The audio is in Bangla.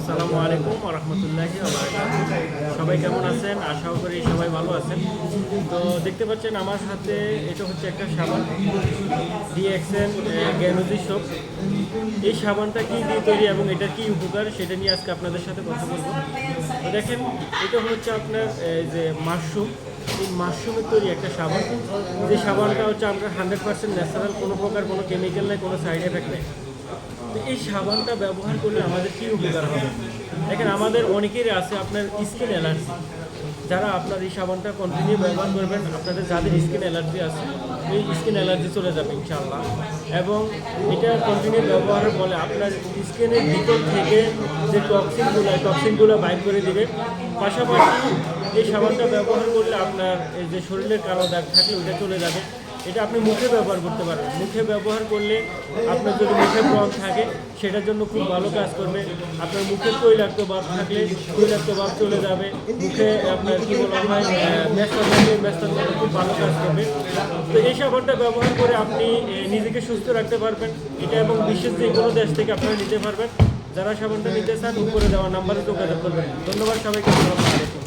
আসসালামু আলাইকুম ওয়া রাহমাতুল্লাহি ওয়া বারাকাতুহু। সবাই কেমন আছেন? আশা করি সবাই ভালো আছেন। তো দেখতে পাচ্ছেন আমার হাতে এটা হচ্ছে একটা সাবান ডিএক্সএন গ্যানোজি সোপ। এই সাবানটা কি দিয়ে তৈরি এবং এটার কি উপকার সেটা নিয়ে আজকে আপনাদের সাথে কথা বলবো। তো দেখেন, এটা হচ্ছে আপনার যে মাশরুম, এই মাশরুমের তৈরি একটা সাবান। যে সাবানটা হচ্ছে আমরা 100% ন্যাচারাল, কোনো প্রকার কোনো কেমিক্যাল নেই, কোনো সাইড এফেক্ট নেই। তো এই সাবানটা ব্যবহার করলে আমাদের কী উপকার হবে? দেখেন, আমাদের অনেকেরই আছে আপনার স্কিন অ্যালার্জি। যারা আপনার এই সাবানটা কন্টিনিউ ব্যবহার করবেন, আপনাদের যাদের স্কিন অ্যালার্জি আছে এই স্কিন অ্যালার্জি চলে যাবে ইনশাআল্লাহ। এবং এটা কন্টিনিউ ব্যবহারের ফলে আপনার স্কিনের ভিতর থেকে যে টক্সিনগুলো বাইর করে দিবে। পাশাপাশি এই সাবানটা ব্যবহার করলে আপনার এই যে শরীরের কালো দাগ থাকলে ওইটা চলে যাবে। এটা আপনি মুখে ব্যবহার করতে পারবেন। মুখে ব্যবহার করলে আপনার যদি মুখে ব্রণ থাকে সেটার জন্য খুব ভালো কাজ করবে। আপনার মুখে তৈলাক্ত ভাব থাকলে তৈলাক্ত ভাব চলে যাবে। মুখে আপনার কী বলা হয় মেস্তা থাকলে মেস্তার জন্য খুব ভালো কাজ করবে। তো এই সাবানটা ব্যবহার করে আপনি নিজেকে সুস্থ রাখতে পারবেন। এটা এবং বিশ্বের যে কোনো দেশ থেকে আপনারা নিতে পারবেন। যারা সাবানটা নিতে চান উপরে দেওয়া নাম্বারে যোগাযোগ করবেন। ধন্যবাদ সবাইকে। আসসালামু আলাইকুম।